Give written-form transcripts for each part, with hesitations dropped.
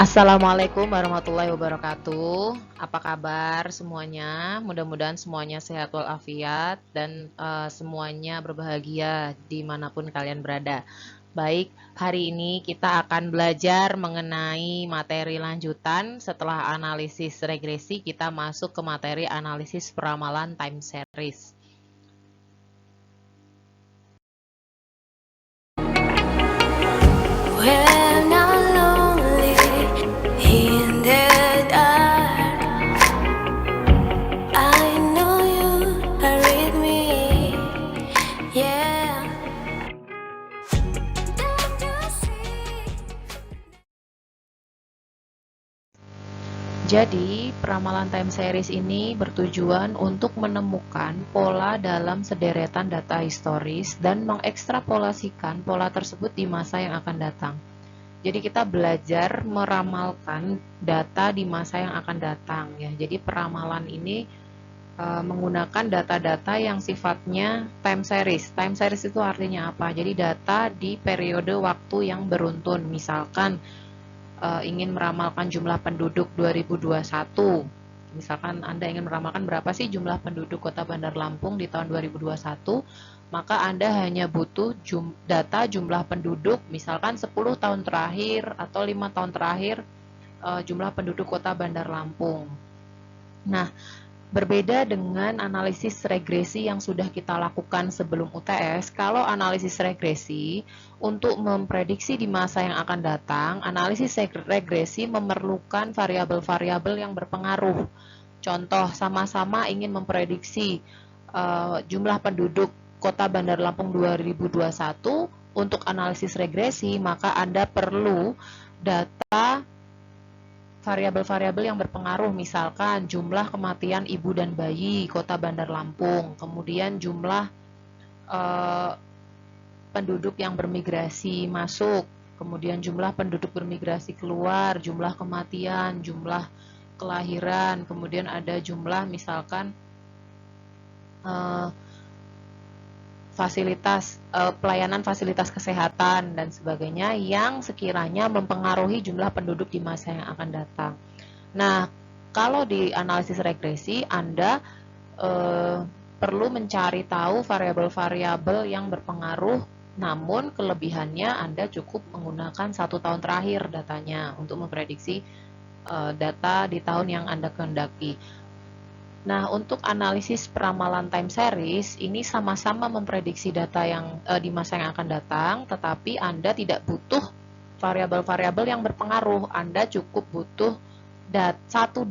Assalamualaikum warahmatullahi wabarakatuh. Apa kabar semuanya? Mudah-mudahan semuanya sehat walafiat dan semuanya berbahagia dimanapun kalian berada. Baik, hari ini kita akan belajar mengenai materi lanjutan. Setelah analisis regresi, kita masuk ke materi analisis peramalan time series. When I'm lonely in the dark, I know you are with me, yeah. Don't you see? Jadi, peramalan time series ini bertujuan untuk menemukan pola dalam sederetan data historis dan mengekstrapolasikan pola tersebut di masa yang akan datang. Jadi kita belajar meramalkan data di masa yang akan datang ya. Jadi peramalan ini menggunakan data-data yang sifatnya time series. Time series itu artinya apa? Jadi data di periode waktu yang beruntun. Misalkan ingin meramalkan jumlah penduduk 2021. Misalkan Anda ingin meramalkan berapa sih jumlah penduduk Kota Bandar Lampung di tahun 2021, maka Anda hanya butuh data jumlah penduduk misalkan 10 tahun terakhir atau 5 tahun terakhir jumlah penduduk Kota Bandar Lampung. Nah, berbeda dengan analisis regresi yang sudah kita lakukan sebelum UTS, kalau analisis regresi untuk memprediksi di masa yang akan datang, analisis regresi memerlukan variabel-variabel yang berpengaruh. Contoh, sama-sama ingin memprediksi jumlah penduduk Kota Bandar Lampung 2021, untuk analisis regresi, maka Anda perlu data variabel-variabel yang berpengaruh, misalkan jumlah kematian ibu dan bayi Kota Bandar Lampung, kemudian jumlah penduduk yang bermigrasi masuk, kemudian jumlah penduduk bermigrasi keluar, jumlah kematian, jumlah kelahiran, kemudian ada jumlah misalkan fasilitas pelayanan fasilitas kesehatan dan sebagainya yang sekiranya mempengaruhi jumlah penduduk di masa yang akan datang. Nah, kalau di analisis regresi Anda perlu mencari tahu variabel-variabel yang berpengaruh, namun kelebihannya Anda cukup menggunakan 1 tahun terakhir datanya untuk memprediksi data di tahun yang Anda kehendaki. Nah, untuk analisis peramalan time series, ini sama-sama memprediksi data yang di masa yang akan datang, tetapi Anda tidak butuh variabel-variabel yang berpengaruh. Anda cukup butuh satu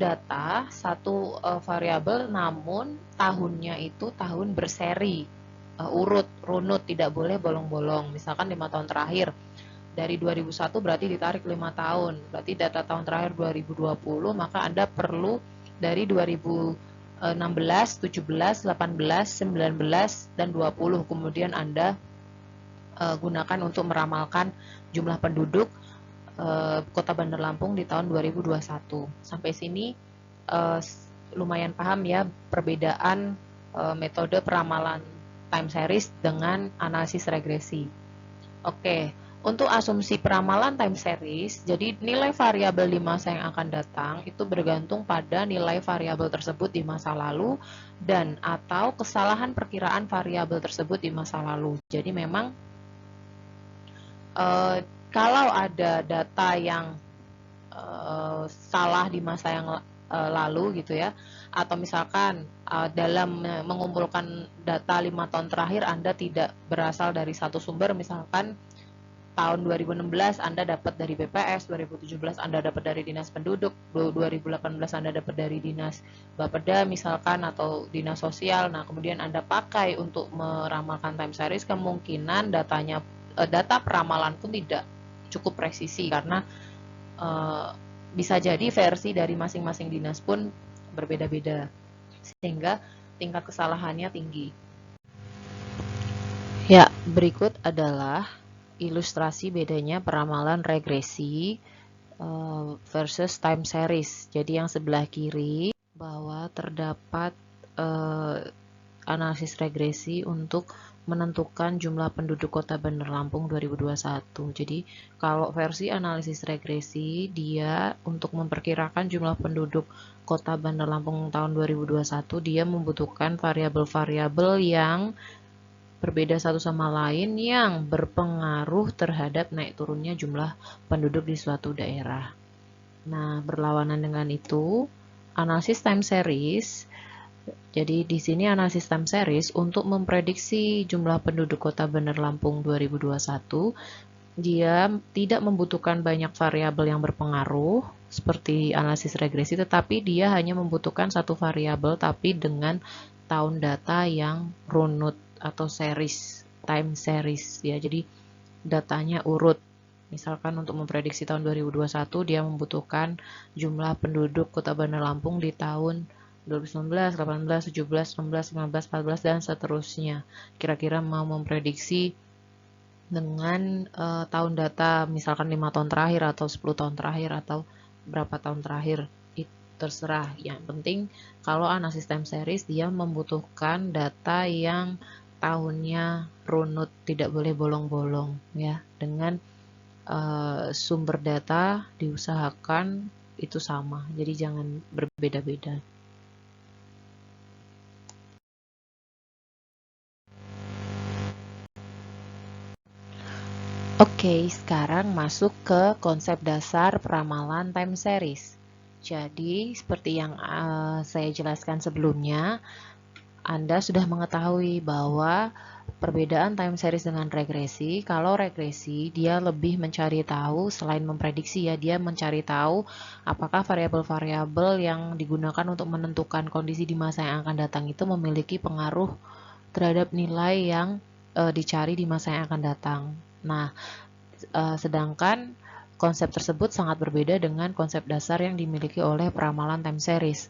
variabel, namun tahunnya itu tahun berseri, runut, tidak boleh bolong-bolong. Misalkan 5 tahun terakhir, dari 2001 berarti ditarik 5 tahun, berarti data tahun terakhir 2020, maka Anda perlu dari 2016, 17, 18, 19, dan 20. Kemudian Anda gunakan untuk meramalkan jumlah penduduk Kota Bandar Lampung di tahun 2021. Sampai sini lumayan paham ya perbedaan metode peramalan time series dengan analisis regresi. Oke. Untuk asumsi peramalan time series, jadi nilai variabel di masa yang akan datang itu bergantung pada nilai variabel tersebut di masa lalu dan atau kesalahan perkiraan variabel tersebut di masa lalu. Jadi memang kalau ada data yang salah di masa yang lalu gitu ya, atau misalkan dalam mengumpulkan data 5 tahun terakhir Anda tidak berasal dari satu sumber, misalkan tahun 2016 Anda dapat dari BPS, 2017 Anda dapat dari Dinas Penduduk, 2018 Anda dapat dari Dinas Bapeda misalkan atau Dinas Sosial. Nah, kemudian Anda pakai untuk meramalkan time series, kemungkinan data peramalan pun tidak cukup presisi karena bisa jadi versi dari masing-masing dinas pun berbeda-beda sehingga tingkat kesalahannya tinggi. Ya, berikut adalah ilustrasi bedanya peramalan regresi versus time series. Jadi yang sebelah kiri bahwa terdapat analisis regresi untuk menentukan jumlah penduduk Kota Bandar Lampung 2021. Jadi, kalau versi analisis regresi, dia untuk memperkirakan jumlah penduduk Kota Bandar Lampung tahun 2021, dia membutuhkan variabel-variabel yang berbeda satu sama lain yang berpengaruh terhadap naik turunnya jumlah penduduk di suatu daerah. Nah, berlawanan dengan itu, analisis time series. Jadi di sini analisis time series untuk memprediksi jumlah penduduk Kota Bandar Lampung 2021, dia tidak membutuhkan banyak variabel yang berpengaruh seperti analisis regresi, tetapi dia hanya membutuhkan satu variabel tapi dengan tahun data yang runut atau series, time series ya. Jadi datanya urut. Misalkan untuk memprediksi tahun 2021 dia membutuhkan jumlah penduduk Kota Bandar Lampung di tahun 2019, 18, 17, 16, 15, 14 dan seterusnya. Kira-kira mau memprediksi dengan tahun data misalkan 5 tahun terakhir atau 10 tahun terakhir atau berapa tahun terakhir, itu terserah. Yang penting kalau analisis time series dia membutuhkan data yang tahunnya runut, tidak boleh bolong-bolong ya. Dengan sumber data diusahakan itu sama, jadi jangan berbeda-beda. Oke, sekarang masuk ke konsep dasar peramalan time series. Jadi, seperti yang saya jelaskan sebelumnya, Anda sudah mengetahui bahwa perbedaan time series dengan regresi, kalau regresi dia lebih mencari tahu selain memprediksi ya, dia mencari tahu apakah variabel-variabel yang digunakan untuk menentukan kondisi di masa yang akan datang itu memiliki pengaruh terhadap nilai yang dicari di masa yang akan datang. Nah, sedangkan konsep tersebut sangat berbeda dengan konsep dasar yang dimiliki oleh peramalan time series.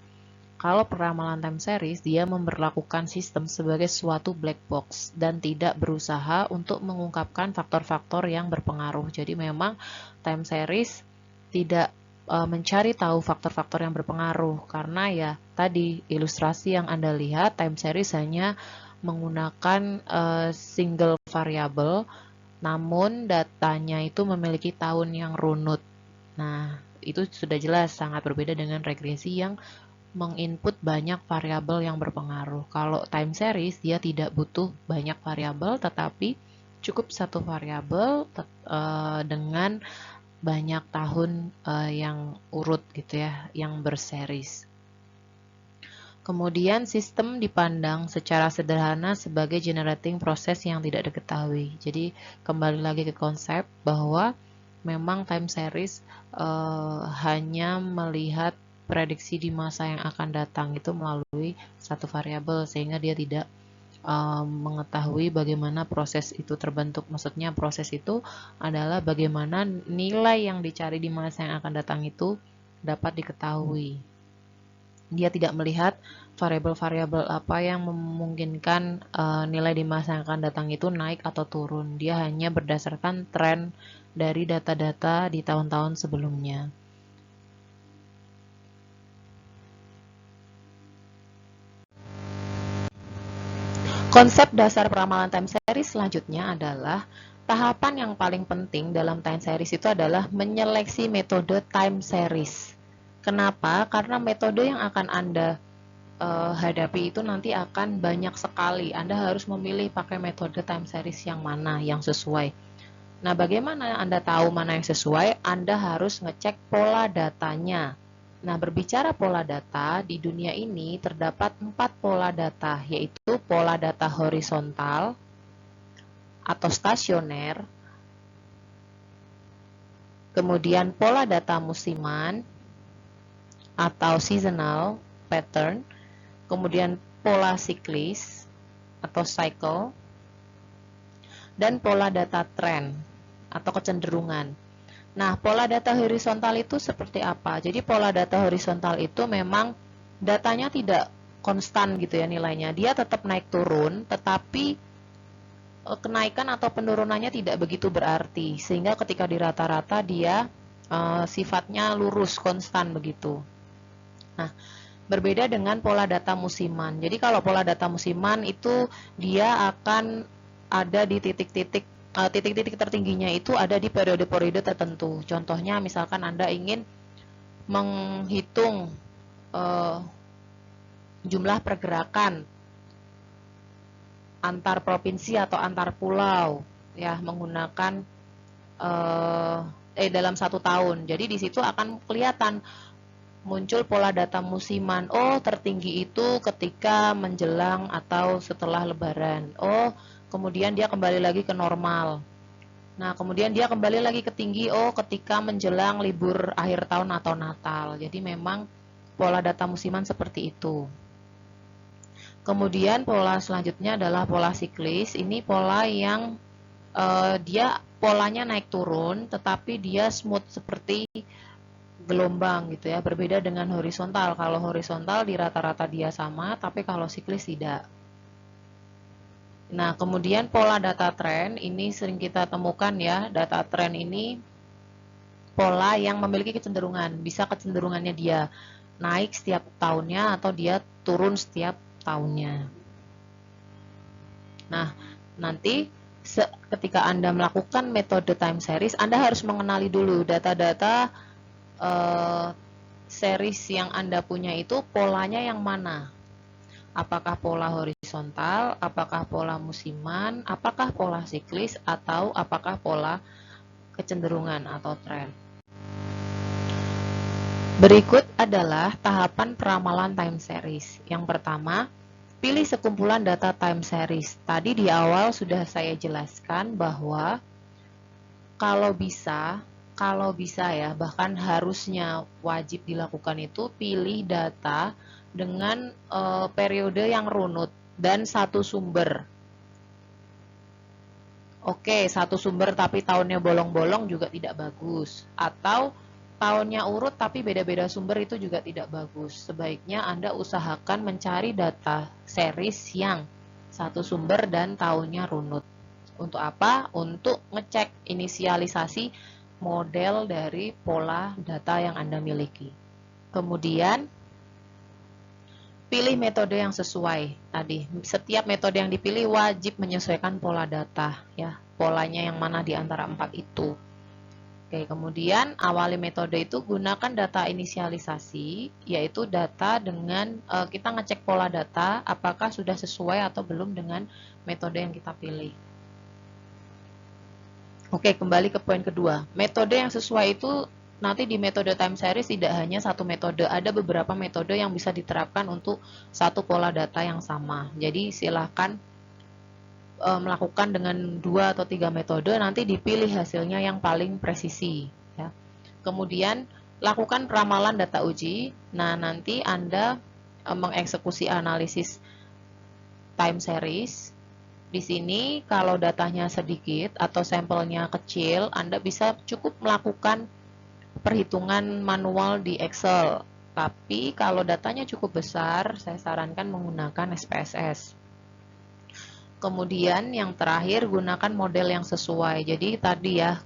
Kalau peramalan time series, dia memperlakukan sistem sebagai suatu black box dan tidak berusaha untuk mengungkapkan faktor-faktor yang berpengaruh. Jadi memang time series tidak mencari tahu faktor-faktor yang berpengaruh karena ya tadi ilustrasi yang Anda lihat, time series hanya menggunakan single variable, namun datanya itu memiliki tahun yang runut. Nah, itu sudah jelas sangat berbeda dengan regresi yang menginput banyak variabel yang berpengaruh. Kalau time series dia tidak butuh banyak variabel, tetapi cukup satu variabel dengan banyak tahun yang urut gitu ya, yang berseries. Kemudian sistem dipandang secara sederhana sebagai generating proses yang tidak diketahui. Jadi kembali lagi ke konsep bahwa memang time series hanya melihat prediksi di masa yang akan datang itu melalui satu variabel sehingga dia tidak mengetahui bagaimana proses itu terbentuk. Maksudnya proses itu adalah bagaimana nilai yang dicari di masa yang akan datang itu dapat diketahui. Dia tidak melihat variabel-variabel apa yang memungkinkan nilai di masa yang akan datang itu naik atau turun. Dia hanya berdasarkan tren dari data-data di tahun-tahun sebelumnya. Konsep dasar peramalan time series selanjutnya adalah tahapan yang paling penting dalam time series itu adalah menyeleksi metode time series. Kenapa? Karena metode yang akan Anda hadapi itu nanti akan banyak sekali. Anda harus memilih pakai metode time series yang mana yang sesuai. Nah, bagaimana Anda tahu mana yang sesuai? Anda harus ngecek pola datanya. Nah, berbicara pola data, di dunia ini terdapat 4 pola data, yaitu pola data horizontal atau stasioner, kemudian pola data musiman atau seasonal pattern, kemudian pola siklis atau cycle, dan pola data trend atau kecenderungan. Nah, pola data horizontal itu seperti apa? Jadi pola data horizontal itu memang datanya tidak konstan gitu ya nilainya. Dia tetap naik turun, tetapi kenaikan atau penurunannya tidak begitu berarti. Sehingga ketika di rata-rata dia sifatnya lurus, konstan begitu. Nah, Berbeda dengan pola data musiman. Jadi kalau pola data musiman itu dia akan ada di titik-titik tertingginya itu ada di periode-periode tertentu. Contohnya misalkan Anda ingin menghitung jumlah pergerakan antar provinsi atau antar pulau ya menggunakan dalam 1 tahun. Jadi di situ akan kelihatan muncul pola data musiman. Oh, tertinggi itu ketika menjelang atau setelah Lebaran. Oh, kemudian dia kembali lagi ke normal. Nah, kemudian dia kembali lagi ke tinggi. Oh, ketika menjelang libur akhir tahun atau Natal. Jadi memang pola data musiman seperti itu. Kemudian pola selanjutnya adalah pola siklis. Ini pola yang dia polanya naik turun, tetapi dia smooth seperti gelombang gitu ya. Berbeda dengan horizontal. Kalau horizontal di rata-rata dia sama, tapi kalau siklis tidak. Nah, kemudian pola data trend ini sering kita temukan ya. Data trend ini pola yang memiliki kecenderungan. Bisa kecenderungannya dia naik setiap tahunnya atau dia turun setiap tahunnya. Nah, nanti ketika Anda melakukan metode time series, Anda harus mengenali dulu data-data series yang Anda punya itu polanya yang mana. Apakah pola horizontal, apakah pola musiman, apakah pola siklis, atau apakah pola kecenderungan atau tren. Berikut adalah tahapan peramalan time series. Yang pertama, pilih sekumpulan data time series. Tadi di awal sudah saya jelaskan bahwa kalau bisa ya, bahkan harusnya wajib dilakukan itu pilih data dengan periode yang runut dan satu sumber. Oke, satu sumber tapi tahunnya bolong-bolong juga tidak bagus. Atau tahunnya urut tapi beda-beda sumber itu juga tidak bagus. Sebaiknya Anda usahakan mencari data series yang satu sumber dan tahunnya runut. Untuk apa? Untuk ngecek inisialisasi model dari pola data yang Anda miliki. Kemudian pilih metode yang sesuai. Tadi, setiap metode yang dipilih wajib menyesuaikan pola data ya. Polanya yang mana di antara 4 itu. Oke, kemudian awali metode itu gunakan data inisialisasi, yaitu data dengan kita ngecek pola data apakah sudah sesuai atau belum dengan metode yang kita pilih. Oke, kembali ke poin kedua. Metode yang sesuai itu nanti di metode time series tidak hanya satu metode, ada beberapa metode yang bisa diterapkan untuk satu pola data yang sama. Jadi silahkan melakukan dengan 2 atau 3 metode, nanti dipilih hasilnya yang paling presisi ya. Kemudian lakukan peramalan data uji. Nah, nanti Anda mengeksekusi analisis time series. Di sini kalau datanya sedikit atau sampelnya kecil, Anda bisa cukup melakukan perhitungan manual di Excel. Tapi kalau datanya cukup besar, saya sarankan menggunakan SPSS. Kemudian yang terakhir, gunakan model yang sesuai. Jadi tadi ya,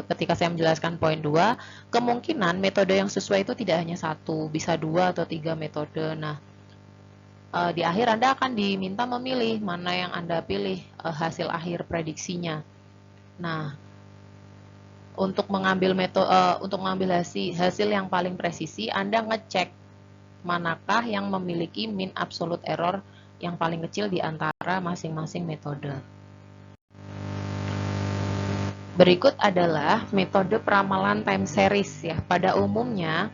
ketika saya menjelaskan poin 2, kemungkinan metode yang sesuai itu tidak hanya satu, bisa 2 atau 3 metode. Nah, di akhir Anda akan diminta memilih mana yang Anda pilih hasil akhir prediksinya. Nah, untuk mengambil hasil yang paling presisi, Anda ngecek manakah yang memiliki mean absolute error yang paling kecil di antara masing-masing metode. Berikut adalah metode peramalan time series ya. Pada umumnya,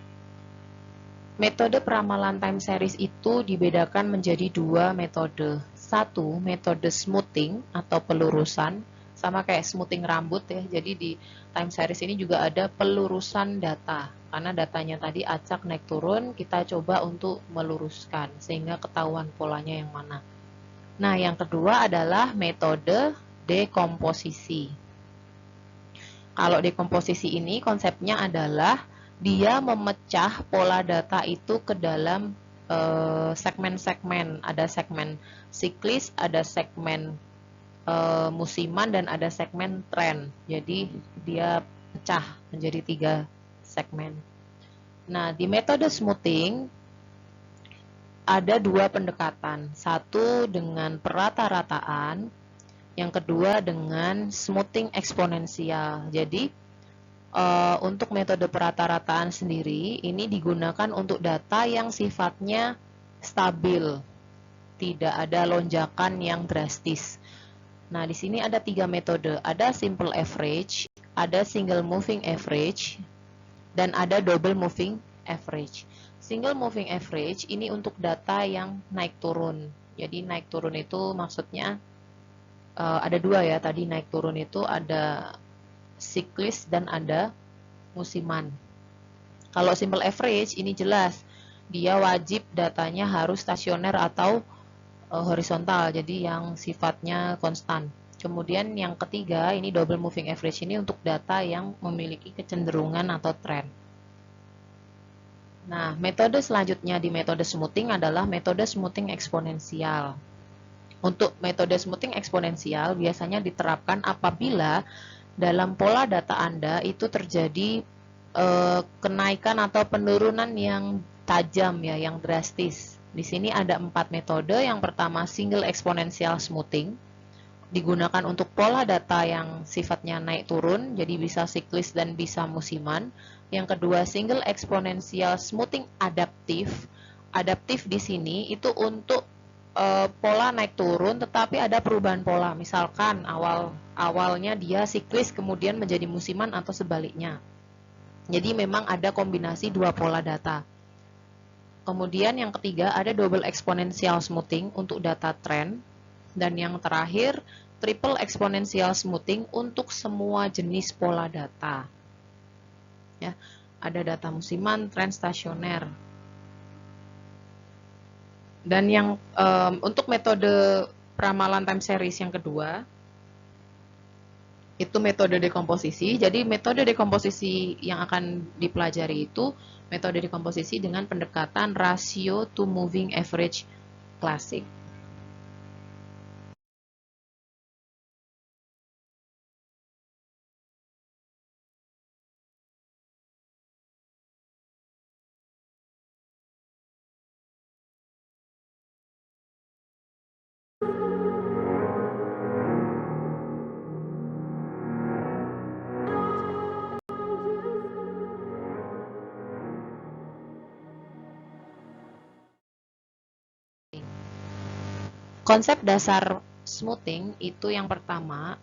metode peramalan time series itu dibedakan menjadi 2 metode. Satu, metode smoothing atau pelurusan, sama kayak smoothing rambut ya. Jadi di time series ini juga ada pelurusan data. Karena datanya tadi acak naik turun, kita coba untuk meluruskan sehingga ketahuan polanya yang mana. Nah, yang kedua adalah metode dekomposisi. Kalau dekomposisi ini konsepnya adalah dia memecah pola data itu ke dalam segmen-segmen. Ada segmen siklis, ada segmen musiman, dan ada segmen tren. Jadi dia pecah menjadi 3 segmen. Nah, di metode smoothing ada dua pendekatan, satu dengan perata-rataan, yang kedua dengan smoothing eksponensial. Jadi untuk metode perata-rataan sendiri ini digunakan untuk data yang sifatnya stabil, tidak ada lonjakan yang drastis. Nah, di sini ada 3 metode, ada simple average, ada single moving average, dan ada double moving average. Single moving average ini untuk data yang naik turun. Jadi naik turun itu maksudnya ada dua ya, tadi naik turun itu ada siklis dan ada musiman. Kalau simple average ini jelas, dia wajib datanya harus stasioner atau horizontal, jadi yang sifatnya konstan. Kemudian yang ketiga, ini double moving average, ini untuk data yang memiliki kecenderungan atau tren. Nah, metode selanjutnya di metode smoothing adalah metode smoothing eksponensial. Untuk metode smoothing eksponensial biasanya diterapkan apabila dalam pola data Anda itu terjadi kenaikan atau penurunan yang tajam ya, yang drastis. Di sini ada 4 metode. Yang pertama single exponential smoothing, digunakan untuk pola data yang sifatnya naik turun, jadi bisa siklis dan bisa musiman. Yang kedua single exponential smoothing adaptif. Adaptif di sini itu untuk pola naik turun tetapi ada perubahan pola. Misalkan awalnya dia siklis kemudian menjadi musiman atau sebaliknya. Jadi memang ada kombinasi dua pola data. Kemudian yang ketiga ada double exponential smoothing untuk data trend. Dan yang terakhir triple exponential smoothing untuk semua jenis pola data. Ya, ada data musiman, tren, stasioner. Dan yang untuk metode peramalan time series yang kedua itu metode dekomposisi. Jadi metode dekomposisi yang akan dipelajari itu metode dekomposisi dengan pendekatan ratio to moving average klasik. Konsep dasar smoothing itu yang pertama,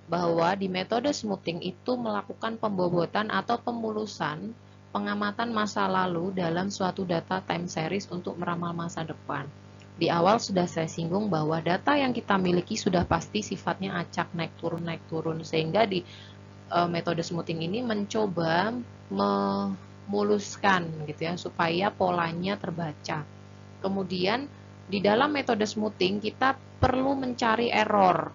bahwa di metode smoothing itu melakukan pembobotan atau pemulusan pengamatan masa lalu dalam suatu data time series untuk meramal masa depan. Di awal sudah saya singgung bahwa data yang kita miliki sudah pasti sifatnya acak naik turun, sehingga di metode smoothing ini mencoba memuluskan gitu ya supaya polanya terbaca. Kemudian di dalam metode smoothing kita perlu mencari error.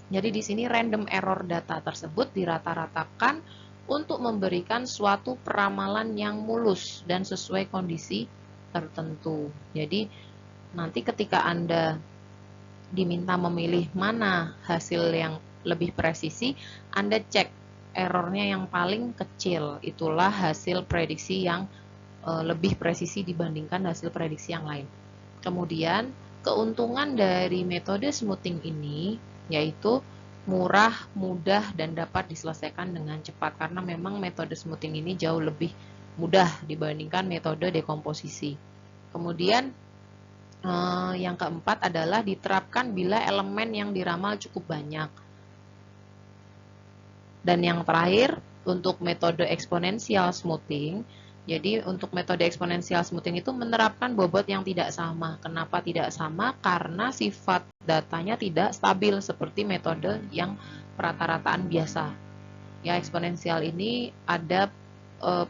Jadi di sini random error data tersebut dirata-ratakan untuk memberikan suatu peramalan yang mulus dan sesuai kondisi tertentu. Jadi nanti ketika Anda diminta memilih mana hasil yang lebih presisi, Anda cek errornya yang paling kecil. Itulah hasil prediksi yang lebih presisi dibandingkan hasil prediksi yang lain. Kemudian keuntungan dari metode smoothing ini yaitu murah, mudah, dan dapat diselesaikan dengan cepat karena memang metode smoothing ini jauh lebih mudah dibandingkan metode dekomposisi. Kemudian yang keempat adalah diterapkan bila elemen yang diramal cukup banyak. Dan yang terakhir untuk metode eksponensial smoothing, jadi untuk metode eksponensial smoothing itu menerapkan bobot yang tidak sama. Kenapa tidak sama? Karena sifat datanya tidak stabil seperti metode yang perata-rataan biasa. Ya, eksponensial ini ada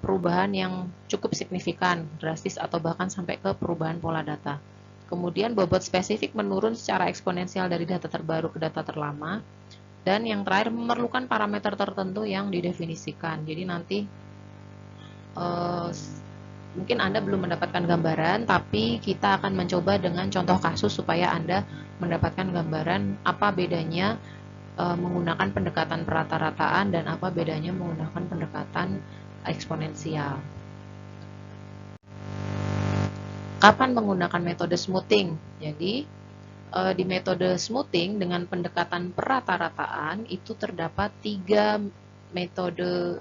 perubahan yang cukup signifikan, drastis atau bahkan sampai ke perubahan pola data. Kemudian bobot spesifik menurun secara eksponensial dari data terbaru ke data terlama. Dan yang terakhir memerlukan parameter tertentu yang didefinisikan. Jadi nanti mungkin Anda belum mendapatkan gambaran, tapi kita akan mencoba dengan contoh kasus supaya Anda mendapatkan gambaran apa bedanya menggunakan pendekatan perata-rataan dan apa bedanya menggunakan pendekatan eksponensial. Kapan menggunakan metode smoothing? Jadi di metode smoothing dengan pendekatan perata-rataan itu terdapat 3 metode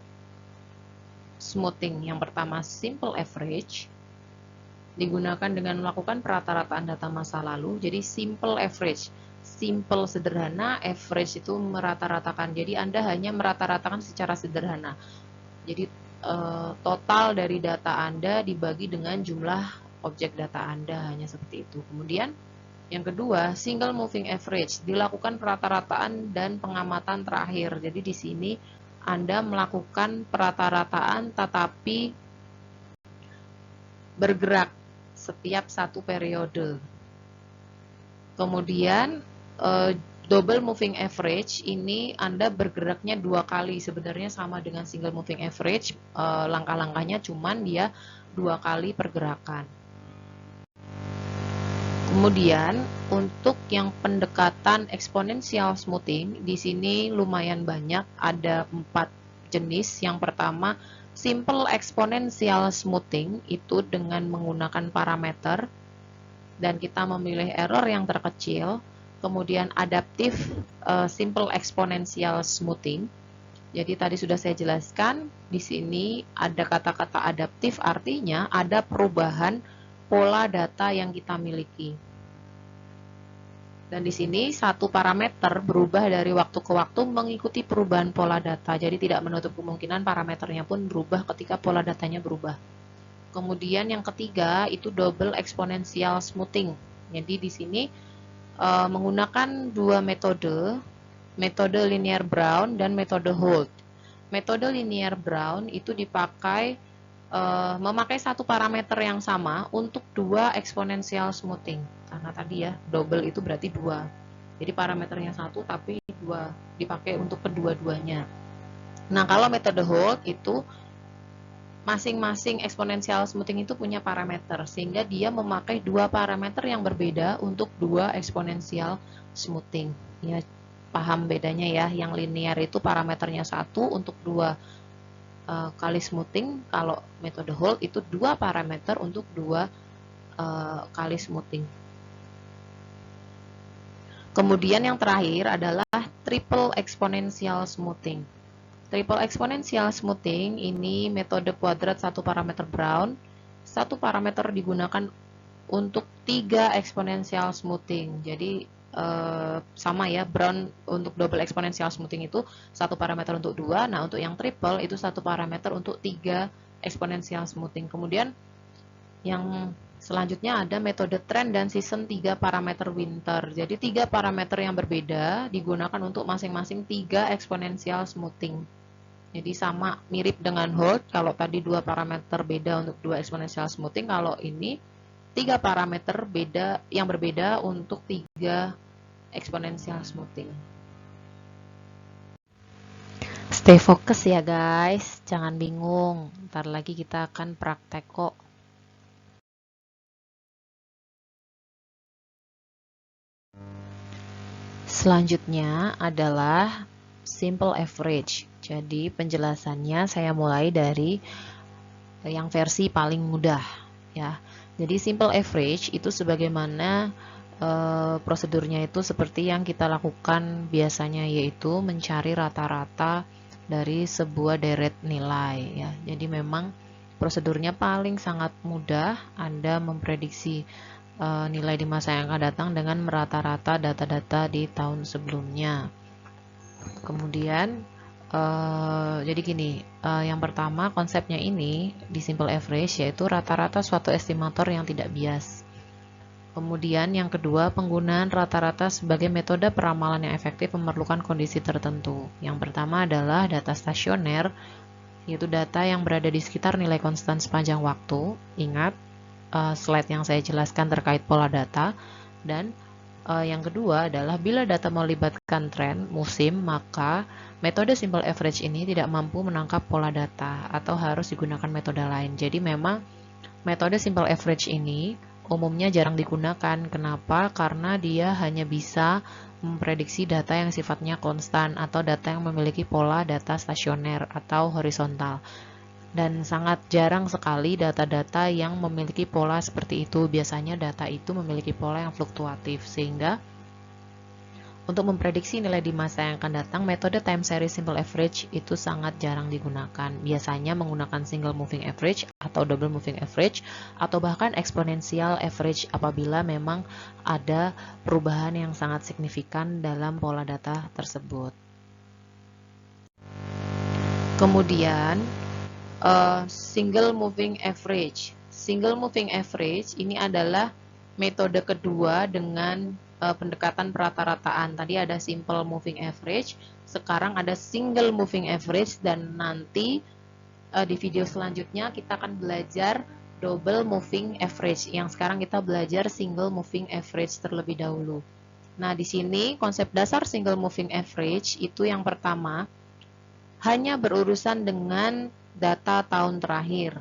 smoothing. Yang pertama simple average, digunakan dengan melakukan perata-rataan data masa lalu. Jadi simple average, simple sederhana, average itu merata-ratakan. Jadi Anda hanya merata-ratakan secara sederhana. Jadi total dari data Anda dibagi dengan jumlah objek data Anda, hanya seperti itu. Kemudian yang kedua, single moving average, dilakukan perata-rataan dan pengamatan terakhir. Jadi di sini Anda melakukan perata-rataan tetapi bergerak setiap satu periode. Kemudian double moving average ini Anda bergeraknya 2 kali, sebenarnya sama dengan single moving average, langkah-langkahnya cuman dia 2 kali pergerakan. Kemudian untuk yang pendekatan exponential smoothing, di sini lumayan banyak, ada 4 jenis. Yang pertama simple exponential smoothing, itu dengan menggunakan parameter dan kita memilih error yang terkecil. Kemudian adaptive simple exponential smoothing. Jadi tadi sudah saya jelaskan, di sini ada kata-kata adaptif, artinya ada perubahan pola data yang kita miliki. Dan di sini satu parameter berubah dari waktu ke waktu mengikuti perubahan pola data. Jadi tidak menutup kemungkinan parameternya pun berubah ketika pola datanya berubah. Kemudian yang ketiga itu double exponential smoothing. Jadi di sini menggunakan 2 metode, metode linear Brown dan metode Holt. Metode linear Brown itu dipakai memakai satu parameter yang sama untuk 2 exponential smoothing. Karena tadi ya, double itu berarti 2. Jadi parameternya 1 tapi 2 dipakai untuk kedua-duanya. Nah, kalau metode Holt itu masing-masing exponential smoothing itu punya parameter, sehingga dia memakai 2 parameter yang berbeda untuk 2 exponential smoothing. Ya, paham bedanya ya, yang linear itu parameternya 1 untuk 2 kali smoothing, kalau metode Holt itu 2 parameter untuk 2 kali smoothing. Kemudian yang terakhir adalah triple exponential smoothing. Triple exponential smoothing ini metode kuadrat 1 parameter Brown. 1 parameter digunakan untuk 3 exponential smoothing. Jadi sama ya, Brown untuk double exponential smoothing itu 1 parameter untuk 2. Nah, untuk yang triple itu 1 parameter untuk 3 exponential smoothing. Kemudian yang selanjutnya ada metode trend dan season 3 parameter winter. Jadi 3 parameter yang berbeda digunakan untuk masing-masing 3 exponential smoothing. Jadi sama, mirip dengan Holt. Kalau tadi 2 parameter beda untuk 2 exponential smoothing, kalau ini 3 parameter beda yang berbeda untuk 3 exponential smoothing. Stay fokus ya guys, jangan bingung. Ntar lagi kita akan praktek kok. Selanjutnya adalah simple average. Jadi penjelasannya saya mulai dari yang versi paling mudah ya. Jadi simple average itu sebagaimana prosedurnya itu seperti yang kita lakukan biasanya, yaitu mencari rata-rata dari sebuah deret nilai ya. Jadi memang prosedurnya paling sangat mudah. Anda memprediksi nilai di masa yang akan datang dengan merata-rata data-data di tahun sebelumnya. Kemudian jadi gini, yang pertama konsepnya ini di simple average yaitu rata-rata suatu estimator yang tidak bias. Kemudian yang kedua, penggunaan rata-rata sebagai metode peramalan yang efektif memerlukan kondisi tertentu. Yang pertama adalah data stasioner, yaitu data yang berada di sekitar nilai konstan sepanjang waktu. Ingat slide yang saya jelaskan terkait pola data. Dan yang kedua adalah bila data melibatkan tren musim, maka metode simple average ini tidak mampu menangkap pola data atau harus digunakan metode lain. Jadi memang metode simple average ini umumnya jarang digunakan. Kenapa? Karena dia hanya bisa memprediksi data yang sifatnya konstan atau data yang memiliki pola data stasioner atau horizontal. Dan sangat jarang sekali data-data yang memiliki pola seperti itu. Biasanya data itu memiliki pola yang fluktuatif, sehingga untuk memprediksi nilai di masa yang akan datang, metode time series simple average itu sangat jarang digunakan. Biasanya menggunakan single moving average atau double moving average, atau bahkan exponential average apabila memang ada perubahan yang sangat signifikan dalam pola data tersebut. Kemudian, single moving average. Single moving average ini adalah metode kedua dengan pendekatan perata-rataan. Tadi ada simple moving average, sekarang ada single moving average, dan nanti di video selanjutnya kita akan belajar double moving average. Yang sekarang kita belajar single moving average terlebih dahulu. Nah, di sini konsep dasar single moving average itu yang pertama, hanya berurusan dengan data tahun terakhir.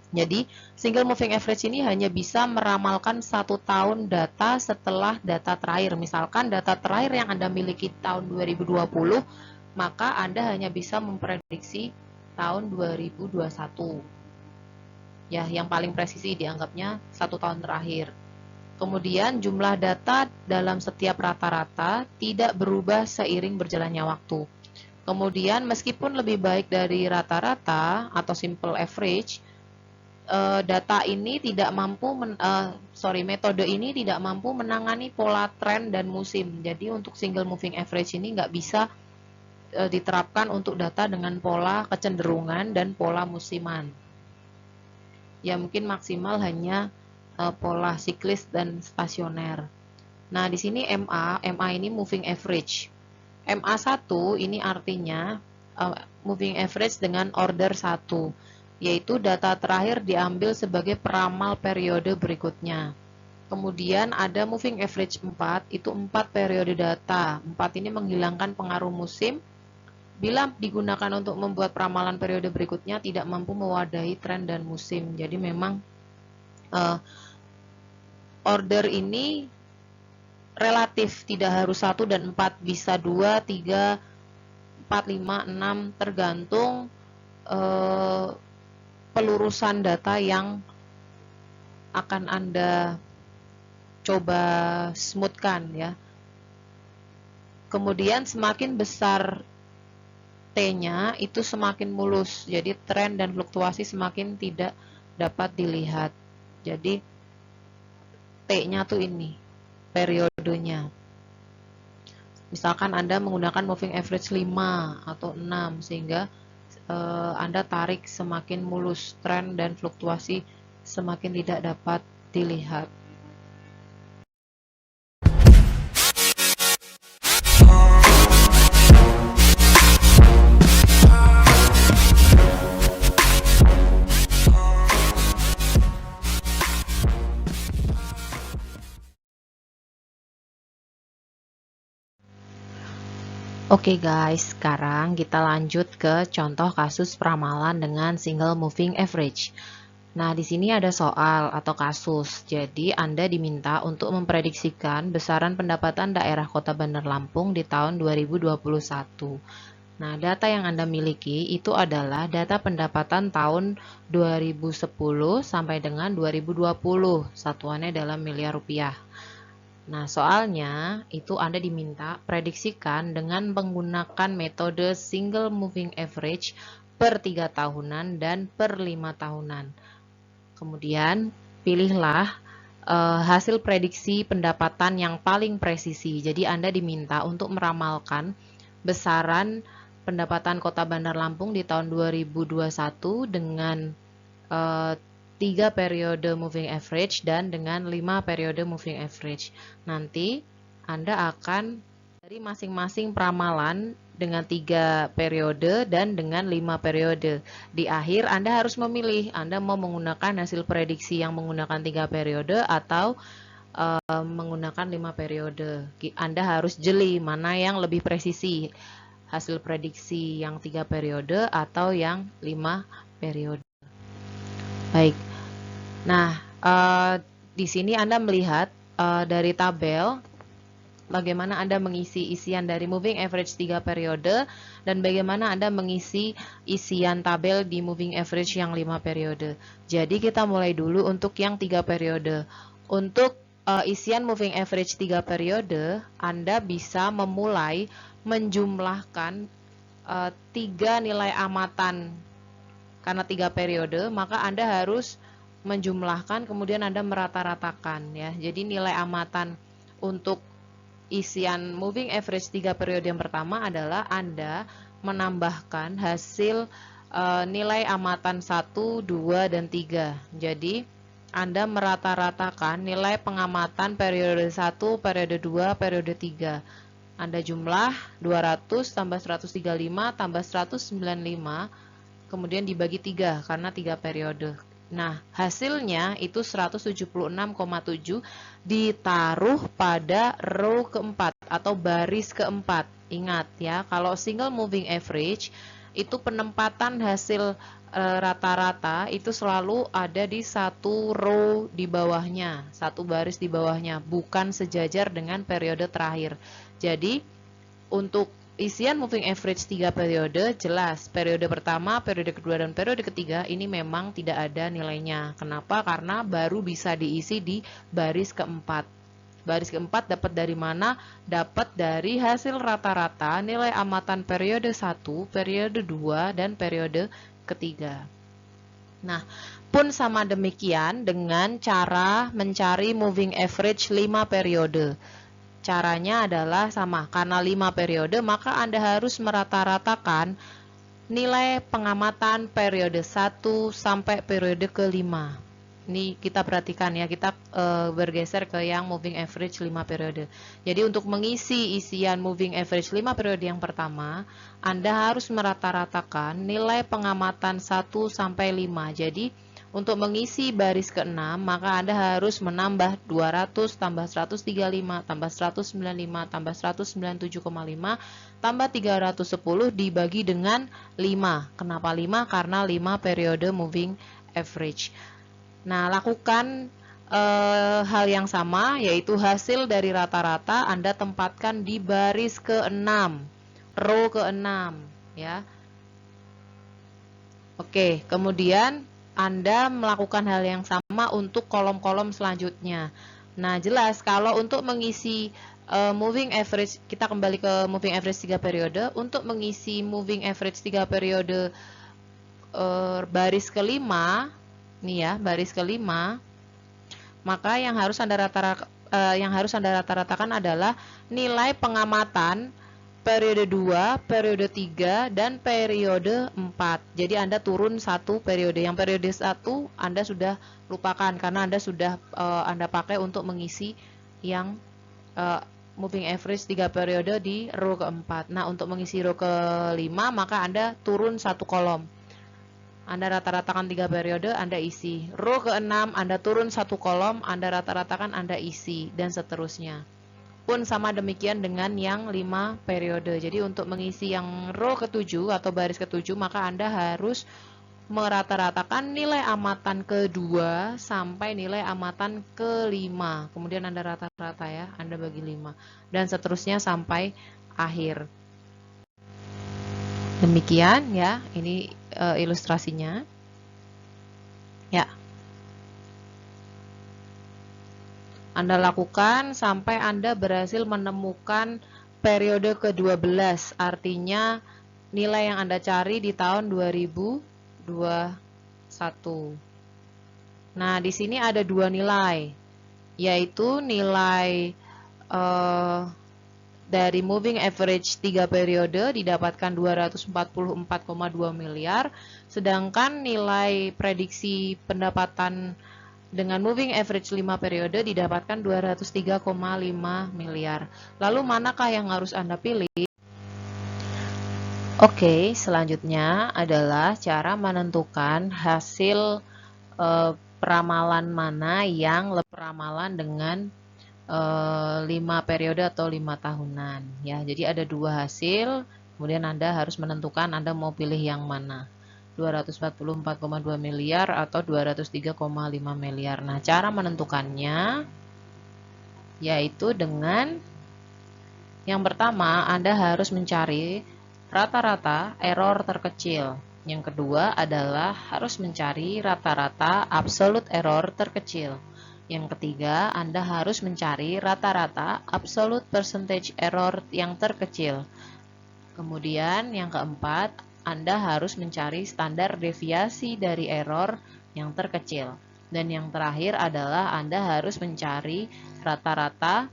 Jadi, single moving average ini hanya bisa meramalkan 1 tahun data setelah data terakhir. Misalkan data terakhir yang Anda miliki tahun 2020, maka Anda hanya bisa memprediksi tahun 2021. Ya, yang paling presisi dianggapnya 1 tahun terakhir. Kemudian, jumlah data dalam setiap rata-rata tidak berubah seiring berjalannya waktu. Kemudian, meskipun lebih baik dari rata-rata atau simple average, data ini tidak mampu metode ini tidak mampu menangani pola tren dan musim. Jadi untuk single moving average ini nggak bisa diterapkan untuk data dengan pola kecenderungan dan pola musiman. Ya, mungkin maksimal hanya pola siklis dan stasioner. Nah, di sini MA ini moving average. MA1 ini artinya moving average dengan order 1, yaitu data terakhir diambil sebagai peramal periode berikutnya. Kemudian ada moving average 4, itu 4 periode data. 4 ini menghilangkan pengaruh musim. Bila digunakan untuk membuat peramalan periode berikutnya, tidak mampu mewadahi tren dan musim. Jadi memang order ini relatif, tidak harus 1 dan 4, bisa 2, 3, 4, 5, 6, tergantung pelurusan data yang akan Anda coba smoothkan ya. Kemudian semakin besar T-nya itu semakin mulus, jadi tren dan fluktuasi semakin tidak dapat dilihat. Jadi T-nya tuh ini periodenya. Misalkan Anda menggunakan moving average 5 atau 6, sehingga Anda tarik semakin mulus, tren dan fluktuasi semakin tidak dapat dilihat. Oke guys, sekarang kita lanjut ke contoh kasus peramalan dengan single moving average. Nah, di sini ada soal atau kasus. Jadi, Anda diminta untuk memprediksikan besaran pendapatan daerah Kota Bandar Lampung di tahun 2021. Nah, data yang Anda miliki itu adalah data pendapatan tahun 2010 sampai dengan 2020. Satuannya dalam miliar rupiah. Nah, soalnya itu Anda diminta prediksikan dengan menggunakan metode single moving average per 3 tahunan dan per 5 tahunan. Kemudian, pilihlah hasil prediksi pendapatan yang paling presisi. Jadi, Anda diminta untuk meramalkan besaran pendapatan Kota Bandar Lampung di tahun 2021 dengan 3 periode moving average dan dengan 5 periode moving average. Nanti Anda akan dari masing-masing peramalan dengan 3 periode dan dengan 5 periode. Di akhir Anda harus memilih, Anda mau menggunakan hasil prediksi yang menggunakan 3 periode atau menggunakan 5 periode. Anda harus jeli mana yang lebih presisi, hasil prediksi yang 3 periode atau yang 5 periode. Baik. Nah, di sini Anda melihat dari tabel bagaimana Anda mengisi isian dari moving average 3 periode dan bagaimana Anda mengisi isian tabel di moving average yang 5 periode. Jadi kita mulai dulu untuk yang 3 periode. Untuk isian moving average 3 periode, Anda bisa memulai menjumlahkan 3 nilai amatan. Karena 3 periode, maka Anda harus menjumlahkan, kemudian Anda merata-ratakan ya. Jadi nilai amatan untuk isian moving average 3 periode yang pertama adalah Anda menambahkan hasil nilai amatan 1, 2, dan 3. Jadi Anda merata-ratakan nilai pengamatan periode 1, periode 2, periode 3. Anda jumlah 200 tambah 135 tambah 195, kemudian dibagi 3 karena 3 periode. Nah, hasilnya itu 176,7 ditaruh pada row keempat atau baris keempat. Ingat ya, kalau single moving average itu penempatan hasil rata-rata itu selalu ada di satu row di bawahnya, satu baris di bawahnya, bukan sejajar dengan periode terakhir. Jadi, untuk isian moving average 3 periode, jelas periode pertama, periode kedua, dan periode ketiga ini memang tidak ada nilainya. Kenapa? Karena baru bisa diisi di baris keempat. Baris keempat dapat dari mana? Dapat dari hasil rata-rata nilai amatan periode 1, periode 2, dan periode ketiga. Nah, pun sama demikian dengan cara mencari moving average 5 periode. Caranya adalah sama, karena 5 periode maka Anda harus merata-ratakan nilai pengamatan periode 1 sampai periode kelima. Ini kita perhatikan ya, kita bergeser ke yang moving average 5 periode. Jadi untuk mengisi isian moving average 5 periode yang pertama, Anda harus merata-ratakan nilai pengamatan 1 sampai 5. Jadi untuk mengisi baris ke-6, maka Anda harus menambah 200 tambah 135 tambah 195 tambah 197,5 tambah 310 dibagi dengan 5. Kenapa 5? Karena 5 periode moving average. Nah, lakukan hal yang sama, yaitu hasil dari rata-rata Anda tempatkan di baris ke-6, row ke-6 ya. Oke, kemudian Anda melakukan hal yang sama untuk kolom-kolom selanjutnya. Nah, jelas kalau untuk mengisi moving average, kita kembali ke moving average 3 periode. Untuk mengisi moving average 3 periode baris kelima, nih ya, baris kelima, maka yang harus Anda rata-ratakan adalah nilai pengamatan periode 2, periode 3, dan periode 4. Jadi Anda turun satu periode. Yang periode 1 Anda sudah lupakan karena Anda sudah Anda pakai untuk mengisi yang moving average 3 periode di row keempat. Nah, untuk mengisi row kelima maka Anda turun satu kolom. Anda rata-ratakan 3 periode, Anda isi. Row ke-6, Anda turun satu kolom, Anda rata-ratakan, Anda isi, dan seterusnya. Pun sama demikian dengan yang 5 periode. Jadi untuk mengisi yang row ke-7 atau baris ke-7, maka Anda harus merata-ratakan nilai amatan kedua sampai nilai amatan ke-5. Kemudian Anda rata-rata ya, Anda bagi 5. Dan seterusnya sampai akhir. Demikian ya, ini ilustrasinya. Ya. Anda lakukan sampai Anda berhasil menemukan periode ke-12, artinya nilai yang Anda cari di tahun 2021. Nah, di sini ada dua nilai, yaitu nilai dari moving average 3 periode didapatkan 244,2 miliar, sedangkan nilai prediksi pendapatan dengan moving average 5 periode didapatkan 203,5 miliar. Lalu manakah yang harus Anda pilih? Oke, selanjutnya adalah cara menentukan hasil peramalan mana yang peramalan dengan 5 periode atau 5 tahunan ya. Jadi ada dua hasil, kemudian Anda harus menentukan Anda mau pilih yang mana, 244,2 miliar atau 203,5 miliar. Nah, cara menentukannya yaitu dengan Yang pertama, Anda harus mencari rata-rata error terkecil. Yang kedua adalah harus mencari rata-rata absolute error terkecil. Yang ketiga, Anda harus mencari rata-rata absolute percentage error yang terkecil. Kemudian yang keempat, Anda harus mencari standar deviasi dari error yang terkecil. Dan yang terakhir adalah Anda harus mencari rata-rata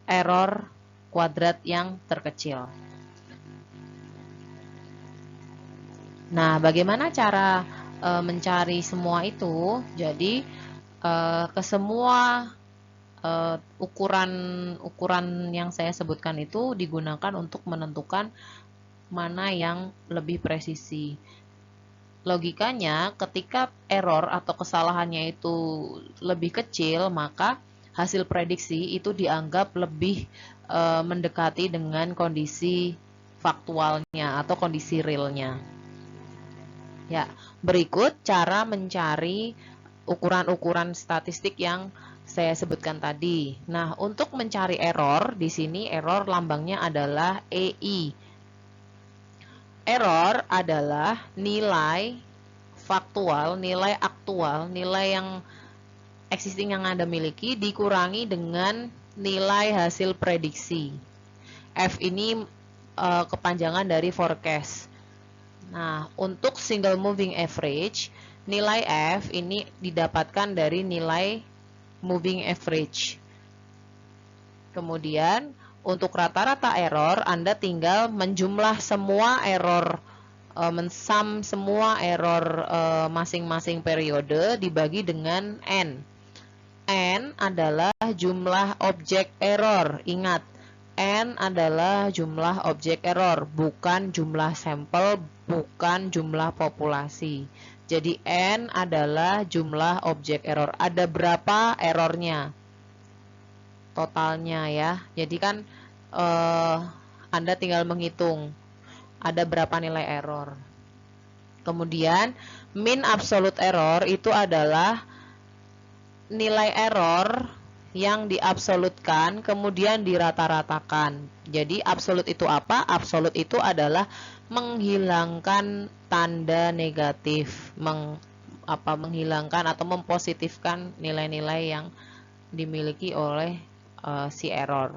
error kuadrat yang terkecil. Nah, bagaimana cara mencari semua itu? Jadi, ke semua ukuran yang saya sebutkan itu digunakan untuk menentukan mana yang lebih presisi. Logikanya, ketika error atau kesalahannya itu lebih kecil, maka hasil prediksi itu dianggap lebih mendekati dengan kondisi faktualnya atau kondisi realnya. Ya, berikut cara mencari ukuran-ukuran statistik yang saya sebutkan tadi. Nah, untuk mencari error, di sini error lambangnya adalah EI. Error adalah nilai faktual, nilai aktual, nilai yang existing yang Anda miliki dikurangi dengan nilai hasil prediksi. F ini kepanjangan dari forecast. Nah, untuk single moving average, nilai F ini didapatkan dari nilai moving average. Kemudian, untuk rata-rata error, Anda tinggal menjumlah semua error, mensum semua error masing-masing periode dibagi dengan N. N adalah jumlah objek error. Ingat, N adalah jumlah objek error, bukan jumlah sampel, bukan jumlah populasi. Jadi N adalah jumlah objek error. Ada berapa errornya? Totalnya ya. Jadi kan Anda tinggal menghitung ada berapa nilai error. Kemudian mean absolute error itu adalah nilai error yang diabsolutkan kemudian dirata-ratakan. Jadi absolut itu apa? Absolut itu adalah menghilangkan tanda negatif, menghilangkan atau mempositifkan nilai-nilai yang dimiliki oleh si error.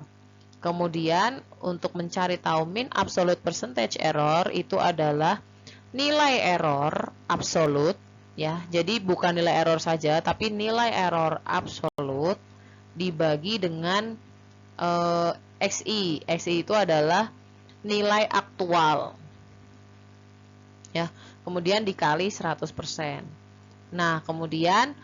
Kemudian untuk mencari tahu mean absolute percentage error itu adalah nilai error absolut ya. Jadi bukan nilai error saja tapi nilai error absolut dibagi dengan XI. XI itu adalah nilai aktual. Ya, kemudian dikali 100%. Nah, kemudian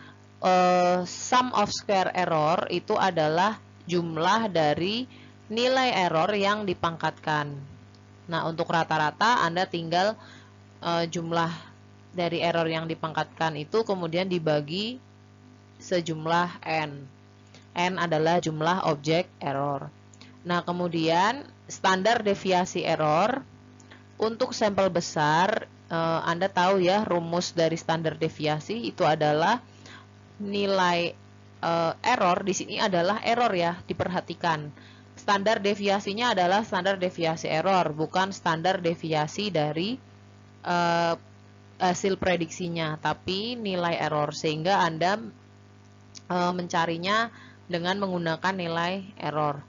sum of square error itu adalah jumlah dari nilai error yang dipangkatkan. Nah, untuk rata-rata Anda tinggal jumlah dari error yang dipangkatkan itu kemudian dibagi sejumlah N. N adalah jumlah objek error. Nah, kemudian standar deviasi error untuk sampel besar, Anda tahu ya rumus dari standar deviasi itu adalah nilai error di sini adalah error ya, diperhatikan. Standar deviasinya adalah standar deviasi error, bukan standar deviasi dari hasil prediksinya, tapi nilai error, sehingga Anda mencarinya dengan menggunakan nilai error.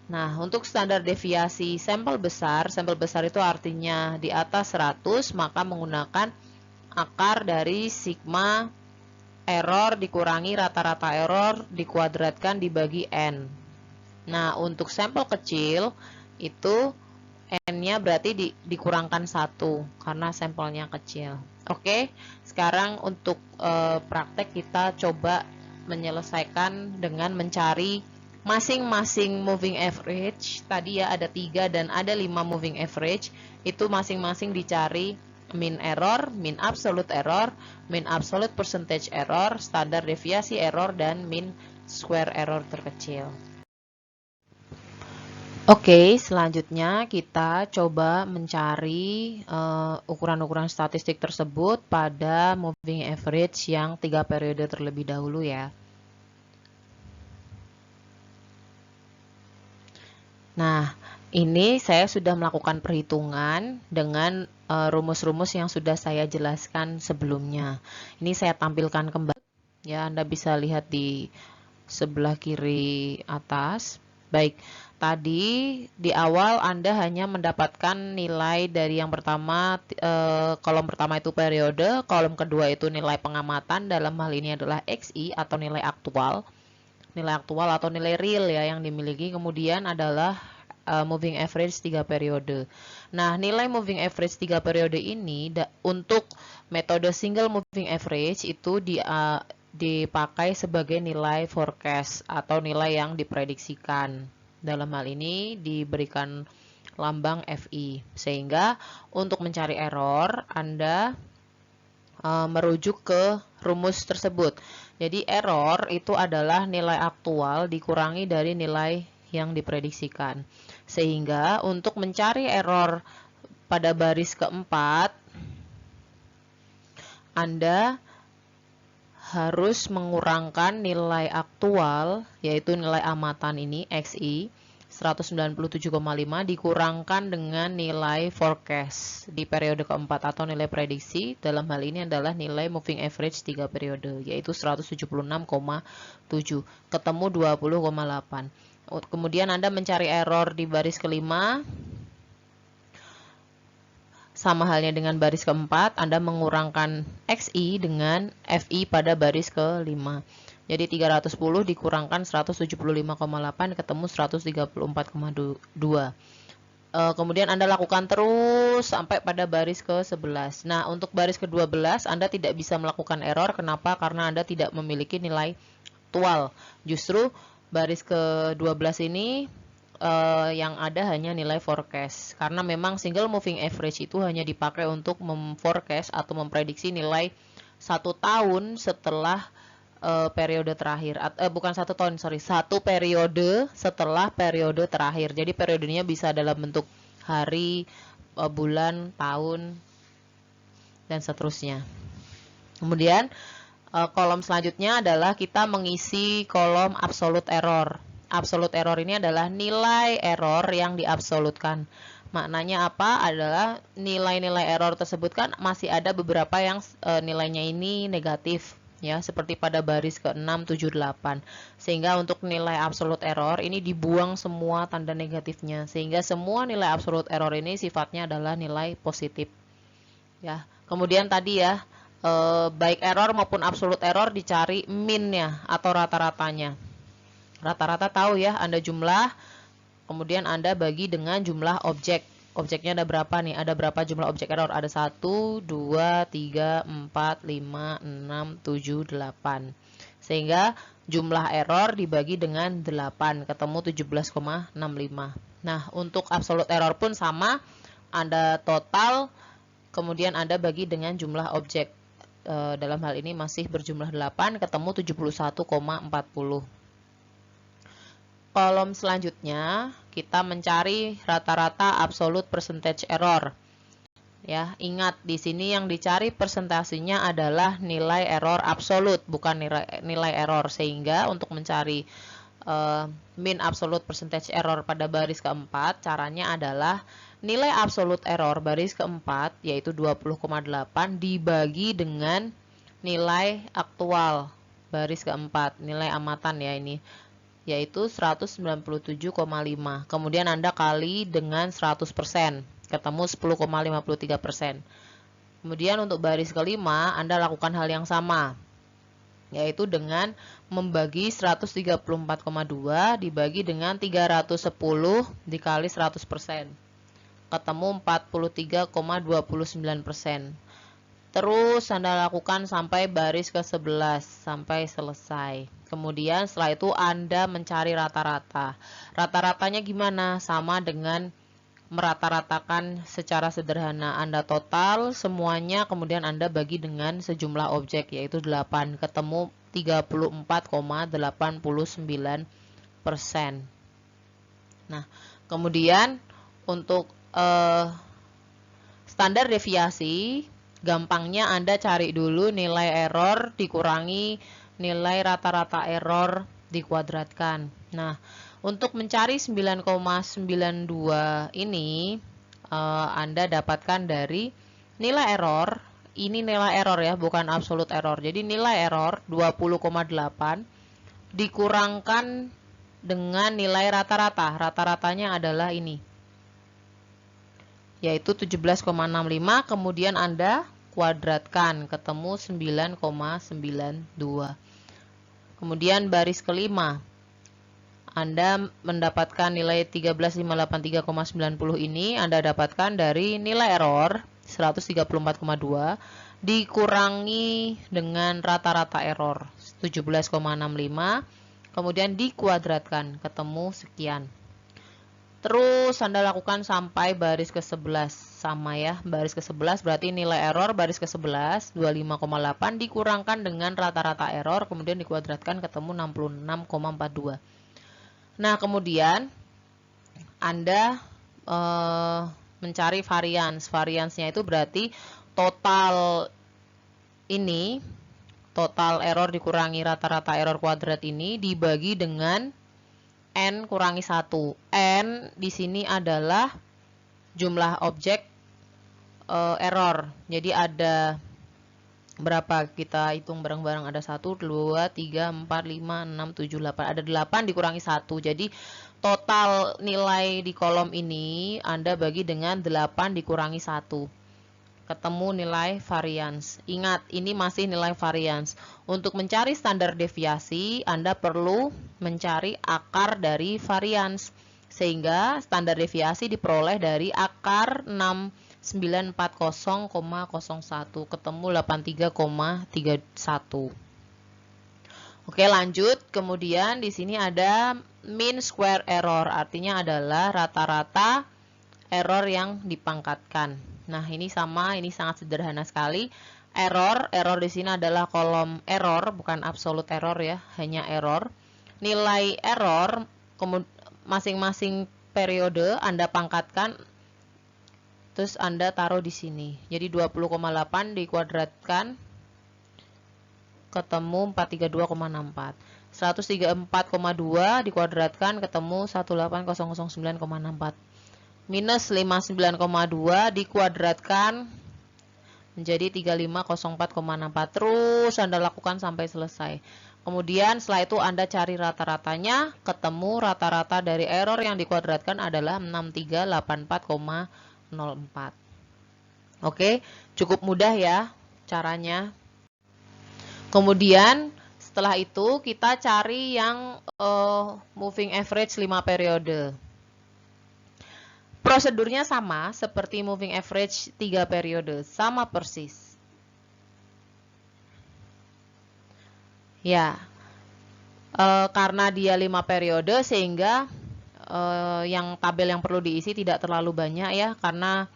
Nah, untuk standar deviasi sampel besar itu artinya di atas 100, maka menggunakan akar dari sigma error dikurangi rata-rata error dikuadratkan dibagi N. Nah, untuk sampel kecil itu N-nya berarti dikurangkan 1 karena sampelnya kecil. Oke, sekarang untuk praktek kita coba menyelesaikan dengan mencari masing-masing moving average. Tadi ya ada 3 dan ada 5 moving average. Itu masing-masing dicari mean error, mean absolute error, mean absolute percentage error, standar deviasi error, dan mean square error terkecil. Oke, selanjutnya kita coba mencari ukuran-ukuran statistik tersebut pada moving average yang 3 periode terlebih dahulu ya. Nah, Ini saya sudah melakukan perhitungan dengan rumus-rumus yang sudah saya jelaskan sebelumnya. Ini saya tampilkan kembali. Ya, Anda bisa lihat di sebelah kiri atas. Baik, tadi di awal Anda hanya mendapatkan nilai dari yang pertama, kolom pertama itu periode, kolom kedua itu nilai pengamatan, dalam hal ini adalah XI atau nilai aktual atau nilai real ya yang dimiliki. Kemudian adalah moving average 3 periode. Nah, nilai moving average 3 periode ini untuk metode single moving average itu dipakai sebagai nilai forecast atau nilai yang diprediksikan. Dalam hal ini diberikan lambang FI. Sehingga untuk mencari error, Anda merujuk ke rumus tersebut. Jadi error itu adalah nilai aktual dikurangi dari nilai yang diprediksikan. Sehingga untuk mencari error pada baris keempat, Anda harus mengurangkan nilai aktual, yaitu nilai amatan ini, XI, 197,5 dikurangkan dengan nilai forecast di periode keempat atau nilai prediksi. Dalam hal ini adalah nilai moving average 3 periode, yaitu 176,7, ketemu 20,8. Kemudian Anda mencari error di baris kelima, sama halnya dengan baris keempat, Anda mengurangkan XI dengan FI pada baris kelima. Jadi 310 dikurangkan 175,8 ketemu 134,2. Kemudian Anda lakukan terus sampai pada baris ke-11. Nah, untuk baris ke-12 Anda tidak bisa melakukan error. Kenapa? Karena Anda tidak memiliki nilai aktual. Justru baris ke-12 ini yang ada hanya nilai forecast. Karena memang single moving average itu hanya dipakai untuk memforecast atau memprediksi nilai 1 tahun setelah periode terakhir. Bukan 1 tahun, sorry, 1 periode setelah periode terakhir. Jadi periodenya bisa dalam bentuk hari, bulan, tahun, dan seterusnya. Kemudian kolom selanjutnya adalah kita mengisi kolom absolute error. Absolute error ini adalah nilai error yang diabsolutkan. Maknanya apa? Adalah nilai-nilai error tersebut kan masih ada beberapa yang nilainya ini negatif, ya, seperti pada baris ke-6, 7, 8. Sehingga untuk nilai absolute error ini dibuang semua tanda negatifnya, sehingga semua nilai absolute error ini sifatnya adalah nilai positif. Ya, kemudian tadi ya, baik error maupun absolute error dicari min-nya atau rata-ratanya. Rata-rata tahu ya, Anda jumlah, kemudian Anda bagi dengan jumlah objek. Objeknya ada berapa nih? Ada berapa jumlah objek error? Ada 1, 2, 3, 4, 5, 6, 7, 8. Sehingga jumlah error dibagi dengan 8, ketemu 17,65. Nah, untuk absolute error pun sama. Anda total, kemudian Anda bagi dengan jumlah objek. Dalam hal ini masih berjumlah 8, ketemu 71,40. Kolom selanjutnya kita mencari rata-rata absolute percentage error. Ya, ingat di sini yang dicari persentasenya adalah nilai error absolut, bukan nilai error. Sehingga untuk mencari mean absolute percentage error pada baris keempat, caranya adalah nilai absolute error baris keempat, yaitu 20,8 dibagi dengan nilai aktual baris keempat, nilai amatan ya ini, yaitu 197,5. Kemudian Anda kali dengan 100%, ketemu 10,53%. Kemudian untuk baris kelima, Anda lakukan hal yang sama, yaitu dengan membagi 134,2 dibagi dengan 310 dikali 100%, ketemu 43,29%. Terus Anda lakukan sampai baris ke-11 sampai selesai. Kemudian setelah itu Anda mencari rata-rata. Rata-ratanya gimana? Sama dengan merata-ratakan secara sederhana. Anda total semuanya, kemudian Anda bagi dengan sejumlah objek, yaitu 8, ketemu 34,89%. Nah, kemudian untuk standar deviasi, gampangnya Anda cari dulu nilai error dikurangi nilai rata-rata error dikuadratkan. Nah, Untuk mencari 9,92 ini Anda dapatkan dari nilai error. Ini nilai error ya, bukan absolute error. Jadi nilai error 20,8 dikurangkan dengan nilai rata-rata. Rata-ratanya adalah ini, yaitu 17,65. Kemudian Anda kuadratkan, ketemu 9,92. Kemudian baris kelima, Anda mendapatkan nilai 13.583,90 ini Anda dapatkan dari nilai error 134,2 dikurangi dengan rata-rata error 17,65, kemudian dikuadratkan, ketemu sekian. Terus Anda lakukan sampai baris ke-11, sama ya, baris ke-11 berarti nilai error baris ke-11 25,8 dikurangkan dengan rata-rata error, kemudian dikuadratkan, ketemu 66,42. Nah, kemudian Anda mencari varians. Variansnya itu berarti total ini, total error dikurangi rata-rata error kuadrat ini dibagi dengan N kurangi 1. N di sini adalah jumlah objek error. Jadi ada berapa? Kita hitung bareng-bareng. Ada 1, 2, 3, 4, 5, 6, 7, 8. Ada 8 dikurangi 1. Jadi total nilai di kolom ini Anda bagi dengan 8 dikurangi 1. Ketemu nilai varians. Ingat, ini masih nilai varians. Untuk mencari standar deviasi, Anda perlu mencari akar dari varians. Sehingga standar deviasi diperoleh dari akar 6940,01, ketemu 83,31. Oke, lanjut. Kemudian di sini ada mean square error, artinya adalah rata-rata error yang dipangkatkan. Nah, ini sama, ini sangat sederhana sekali. Error di sini adalah kolom error, bukan absolute error ya, hanya error. Nilai error masing-masing periode Anda pangkatkan, terus Anda taruh di sini. Jadi 20,8 dikuadratkan, ketemu 432,64. 134,2 dikuadratkan, ketemu 18009,64. Minus 59,2 dikuadratkan menjadi 3504,64. Terus Anda lakukan sampai selesai. Kemudian setelah itu Anda cari rata-ratanya, ketemu rata-rata dari error yang dikuadratkan adalah 6384,04. Oke, cukup mudah ya caranya. Kemudian setelah itu kita cari yang moving average 5 periode. Prosedurnya sama seperti moving average 3 periode, sama persis. Ya, karena dia 5 periode sehingga yang tabel yang perlu diisi tidak terlalu banyak ya, karena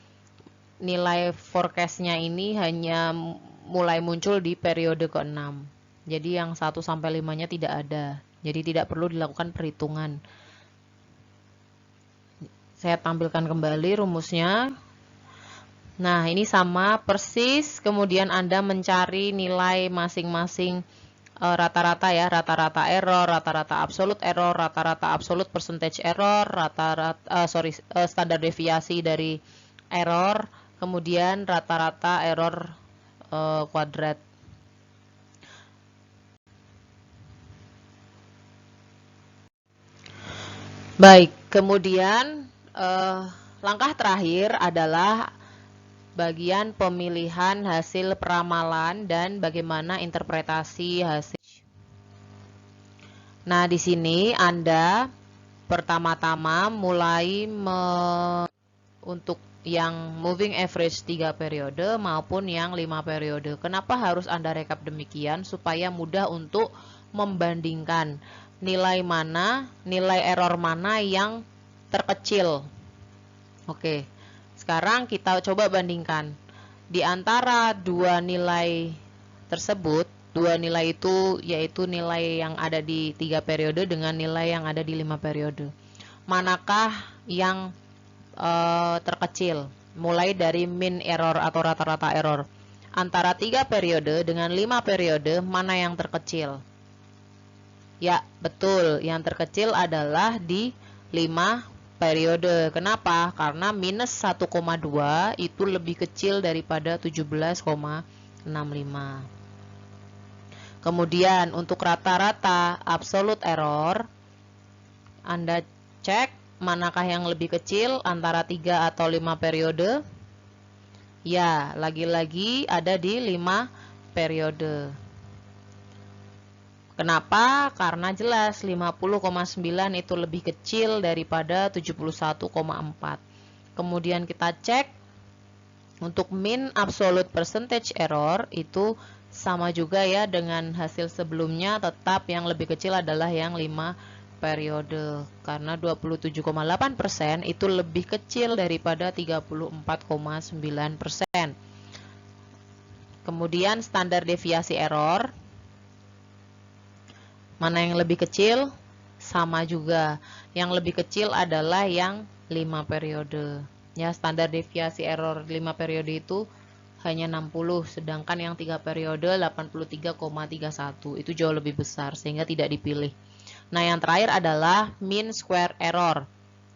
nilai forecast-nya ini hanya mulai muncul di periode ke-6. Jadi yang 1 sampai 5-nya tidak ada. Jadi tidak perlu dilakukan perhitungan. Saya tampilkan kembali rumusnya. Nah, ini sama persis. Kemudian Anda mencari nilai masing-masing rata-rata ya, rata-rata error, rata-rata absolute percentage error, standar deviasi dari error, kemudian rata-rata error kuadrat. Baik, kemudian langkah terakhir adalah bagian pemilihan hasil peramalan dan bagaimana interpretasi hasil. Nah, di sini Anda pertama-tama mulai untuk yang moving average 3 periode maupun yang 5 periode. Kenapa harus Anda rekap demikian? Supaya mudah untuk membandingkan nilai error mana yang terkecil. Oke, sekarang kita coba bandingkan. Di antara dua nilai tersebut, dua nilai itu yaitu nilai yang ada di 3 periode dengan nilai yang ada di 5 periode. Manakah yang terkecil? Mulai dari mean error atau rata-rata error. Antara 3 periode dengan 5 periode, mana yang terkecil? Ya, betul. Yang terkecil adalah di 5 periode. Kenapa? Karena minus 1,2 itu lebih kecil daripada 17,65. Kemudian untuk rata-rata absolute error, Anda cek manakah yang lebih kecil antara 3 atau 5 periode. Ya, lagi-lagi ada di 5 periode. Kenapa? Karena jelas 50,9 itu lebih kecil daripada 71,4. Kemudian kita cek untuk mean absolute percentage error, itu sama juga ya dengan hasil sebelumnya, tetap yang lebih kecil adalah yang 5 periode. Karena 27,8% itu lebih kecil daripada 34,9%. Kemudian standar deviasi error, mana yang lebih kecil? Sama juga. Yang lebih kecil adalah yang 5 periode. Ya, standar deviasi error 5 periode itu hanya 60, sedangkan yang 3 periode 83,31. Itu jauh lebih besar sehingga tidak dipilih. Nah, yang terakhir adalah mean square error.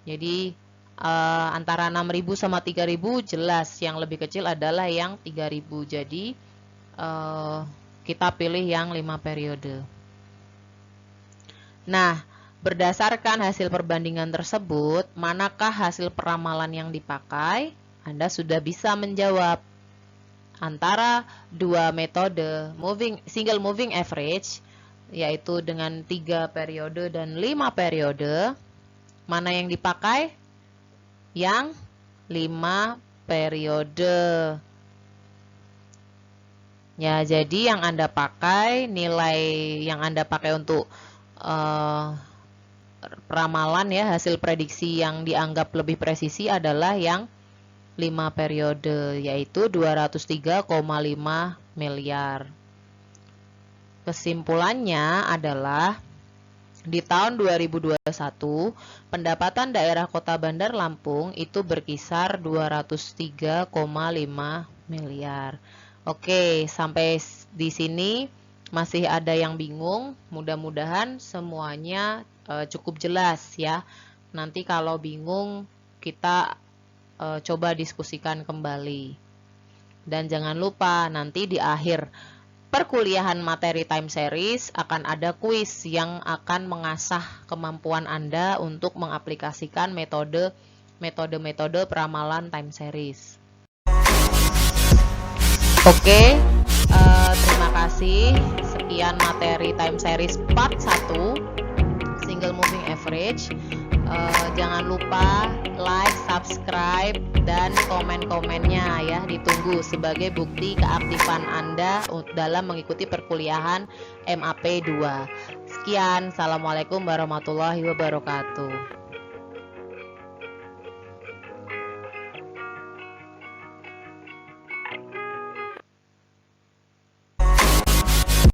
Jadi antara 6.000 sama 3.000 jelas yang lebih kecil adalah yang 3.000. Jadi kita pilih yang 5 periode. Nah, berdasarkan hasil perbandingan tersebut, manakah hasil peramalan yang dipakai? Anda sudah bisa menjawab antara dua metode single moving average, yaitu dengan 3 periode dan 5 periode. Mana yang dipakai? Yang 5 periode. Ya, jadi yang Anda pakai, nilai yang Anda pakai untuk ramalan ya, hasil prediksi yang dianggap lebih presisi adalah yang 5 periode, yaitu 203,5 miliar. Kesimpulannya adalah di tahun 2021 pendapatan daerah Kota Bandar Lampung itu berkisar 203,5 miliar. Oke, sampai di sini masih ada yang bingung? Mudah-mudahan semuanya cukup jelas ya. Nanti kalau bingung kita coba diskusikan kembali. Dan jangan lupa nanti di akhir perkuliahan materi time series akan ada kuis yang akan mengasah kemampuan Anda untuk mengaplikasikan metode peramalan time series. Oke, terima kasih. Sekian materi time series part 1 single moving average. Jangan lupa like, subscribe, dan komen-komennya ya, ditunggu sebagai bukti keaktifan Anda dalam mengikuti perkuliahan MAP 2. Sekian, assalamualaikum warahmatullahi wabarakatuh.